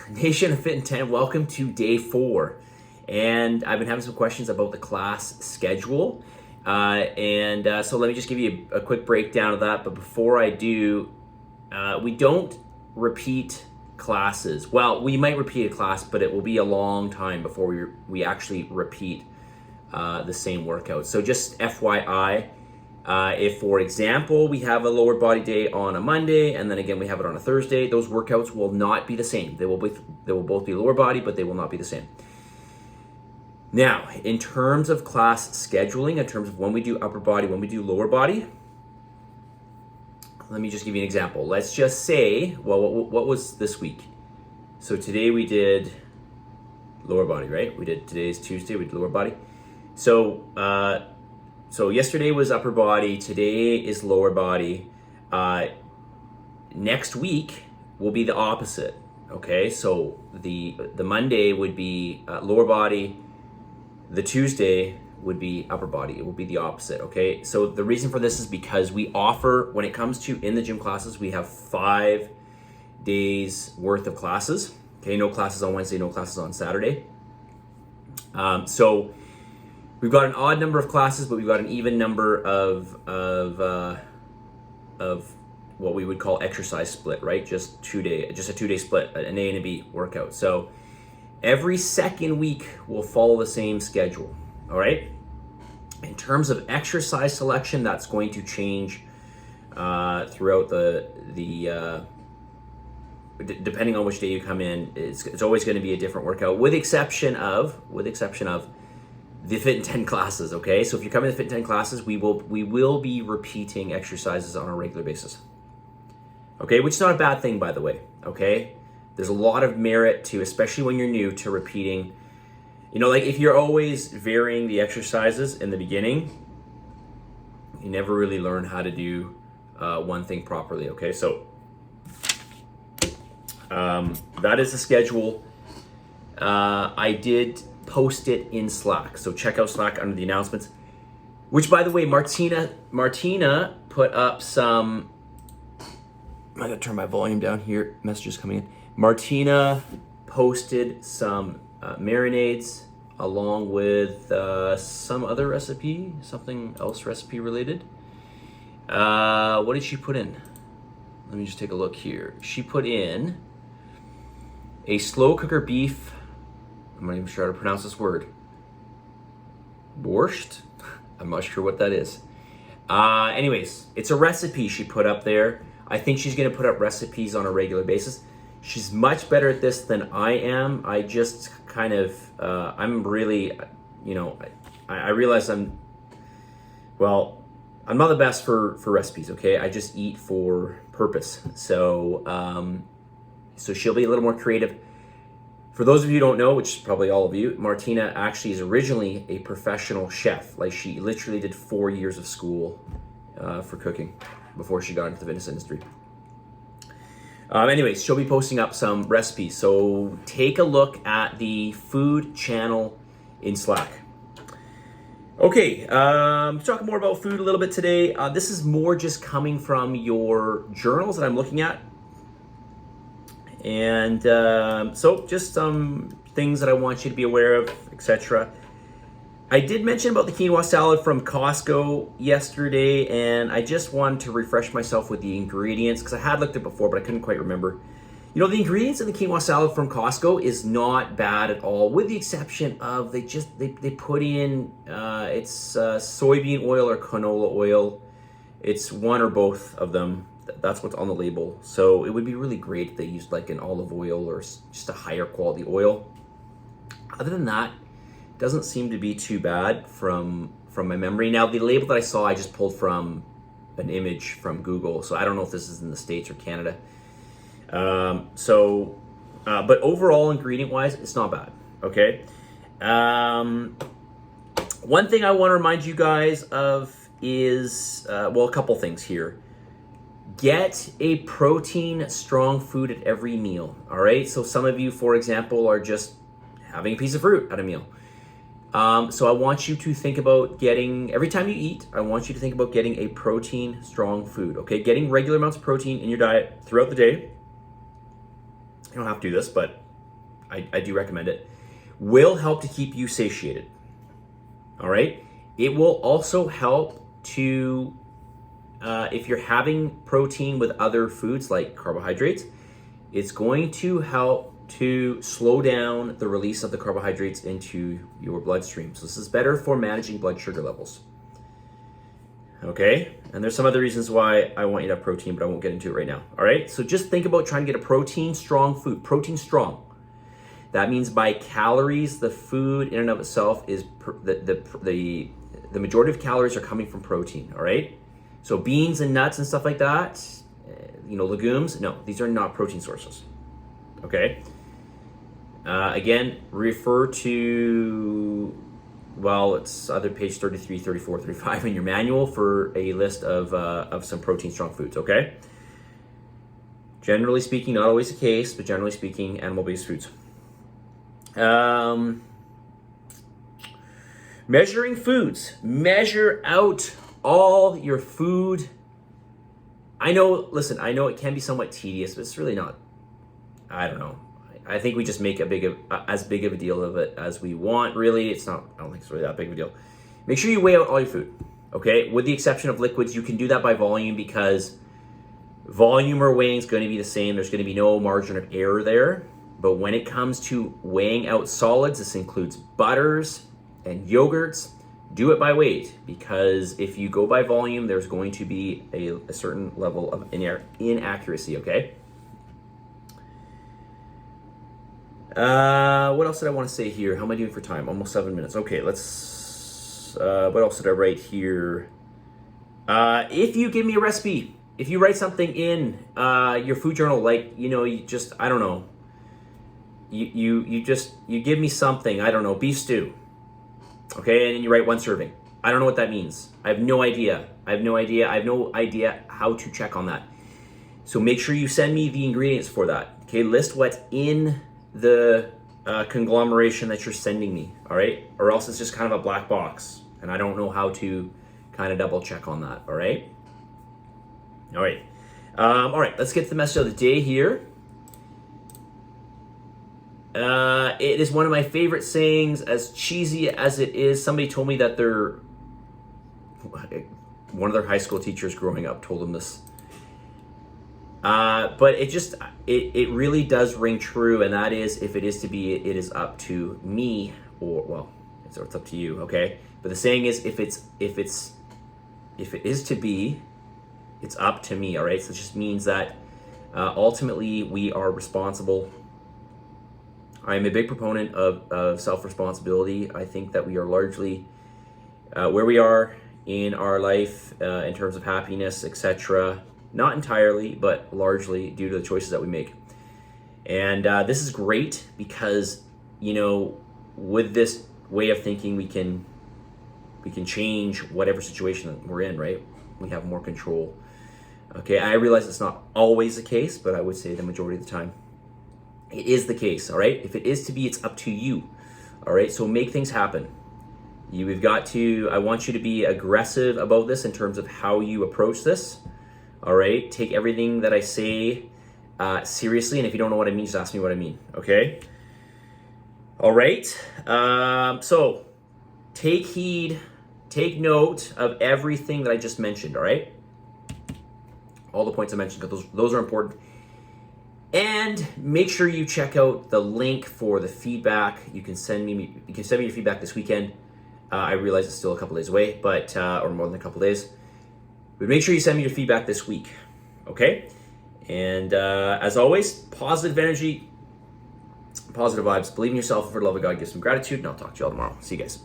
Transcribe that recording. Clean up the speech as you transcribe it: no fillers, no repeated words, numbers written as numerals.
Nation of Fitin10, welcome to day 4. And I've been having some questions about the class schedule. So let me just give you a quick breakdown of that. But before I do, we don't repeat classes. Well, we might repeat a class, but it will be a long time before we actually repeat the same workout. So just FYI, if, for example, we have a lower body day on a Monday and then again we have it on a Thursday, those workouts will not be the same. They will both be lower body, but they will not be the same. Now, in terms of class scheduling, in terms of when we do upper body, when we do lower body, let me just give you an example. Let's just say, well, what was this week? So today we did lower body, right? Today's Tuesday, we did lower body. So yesterday was upper body, today is lower body. Next week will be the opposite, okay? So the Monday would be lower body, the Tuesday would be upper body. It will be the opposite, okay? So the reason for this is because we offer, when it comes to in the gym classes, we have 5 days worth of classes, okay? No classes on Wednesday, no classes on Saturday. So we've got an odd number of classes, but we've got an even number of what we would call exercise split, right? Just a 2-day split, an A and a B workout. So every second week will follow the same schedule, all right? In terms of exercise selection, that's going to change throughout depending on which day you come in. It's always going to be a different workout, with exception of the Fitin10 classes, okay? So if you're coming to Fitin10 classes, we will be repeating exercises on a regular basis, okay? Which is not a bad thing, by the way, okay? There's a lot of merit to, especially when you're new, to repeating. You know, like if you're always varying the exercises in the beginning, you never really learn how to do one thing properly, okay? So that is the schedule. I did post it in Slack, so check out Slack under the announcements, which, by the way, Martina put up some, I gotta turn my volume down here, messages coming in. Martina posted some marinades along with some other recipe, something else recipe related. What did she put in? Let me just take a look here. She put in a slow cooker beef, I'm not even sure how to pronounce this word. Borscht? I'm not sure what that is. Anyways, it's a recipe she put up there. I think she's gonna put up recipes on a regular basis. She's much better at this than I am. I just kind of, I'm really, you know, I realize I'm not the best for recipes, okay? I just eat for purpose. So she'll be a little more creative. For those of you who don't know, which is probably all of you, Martina actually is originally a professional chef. Like, she literally did 4 years of school for cooking before she got into the fitness industry. Anyways, she'll be posting up some recipes. So take a look at the food channel in Slack. Okay, talking more about food a little bit today. This is more just coming from your journals that I'm looking at. And so just some things that I want you to be aware of, etc. I did mention about the quinoa salad from Costco yesterday, and I just wanted to refresh myself with the ingredients because I had looked at it before, but I couldn't quite remember. You know, the ingredients in the quinoa salad from Costco is not bad at all, with the exception of they put in it's soybean oil or canola oil. It's one or both of them. That's what's on the label. So it would be really great if they used like an olive oil or just a higher quality oil. Other than that, it doesn't seem to be too bad from my memory. Now, the label that I saw, I just pulled from an image from Google. So I don't know if this is in the States or Canada. But overall, ingredient-wise, it's not bad, okay? One thing I want to remind you guys of is, a couple things here. Get a protein strong food at every meal, all right? So some of you, for example, are just having a piece of fruit at a meal. So I want you to think about every time you eat, I want you to think about getting a protein strong food, okay? Getting regular amounts of protein in your diet throughout the day. You don't have to do this, but I do recommend it, will help to keep you satiated. All right. It will also help to, if you're having protein with other foods like carbohydrates, it's going to help to slow down the release of the carbohydrates into your bloodstream. So this is better for managing blood sugar levels. Okay, and there's some other reasons why I want you to have protein, but I won't get into it right now. All right, so just think about trying to get a protein strong food. Protein strong. That means by calories, the food in and of itself is the majority of calories are coming from protein. All right, so beans and nuts and stuff like that, legumes. No, these are not protein sources. Okay. Again, refer to, it's either page 33, 34, 35 in your manual for a list of some protein strong foods, okay? Generally speaking, not always the case, but generally speaking, animal-based foods. Measuring foods. Measure out all your food. I know it can be somewhat tedious, but it's really not, I don't know. I think we just make as big of a deal of it as we want. Really, it's not. I don't think it's really that big of a deal. Make sure you weigh out all your food. Okay, with the exception of liquids, you can do that by volume because volume or weighing is going to be the same. There's going to be no margin of error there. But when it comes to weighing out solids, this includes butters and yogurts. Do it by weight because if you go by volume, there's going to be a certain level of inaccuracy. Okay. What else did I want to say here? How am I doing for time? Almost 7 minutes. Okay, let's, what else did I write here? If you give me a recipe, if you write something in, your food journal, I don't know, you give me something, I don't know, beef stew. Okay, and then you write 1 serving. I don't know what that means. I have no idea. I have no idea how to check on that. So make sure you send me the ingredients for that. Okay, list what's in the conglomeration that you're sending me, all right? Or else it's just kind of a black box, and I don't know how to kind of double check on that, all right? All right, let's get to the message of the day here. It is one of my favorite sayings, as cheesy as it is. Somebody told me that one of their high school teachers growing up told them this. But it really does ring true, and that is, if it is to be, it is up to me, it's up to you, okay? But the saying is, if it is to be, it's up to me, all right? So it just means that ultimately we are responsible. I am a big proponent of self-responsibility. I think that we are largely where we are in our life in terms of happiness, etc. Not entirely, but largely due to the choices that we make. And this is great because, with this way of thinking, we can change whatever situation that we're in, right? We have more control. Okay, I realize it's not always the case, but I would say the majority of the time it is the case, all right? If it is to be, it's up to you, all right? So make things happen. I want you to be aggressive about this in terms of how you approach this. All right, take everything that I say seriously, and if you don't know what I mean, just ask me what I mean, okay? All right, so take heed, take note of everything that I just mentioned, all right? All the points I mentioned, because those are important. And make sure you check out the link for the feedback. You can send me your feedback this weekend. I realize it's still a couple days away, but or more than a couple days. But make sure you send me your feedback this week, okay? And as always, positive energy, positive vibes. Believe in yourself, and for the love of God, give some gratitude, and I'll talk to you all tomorrow. See you guys.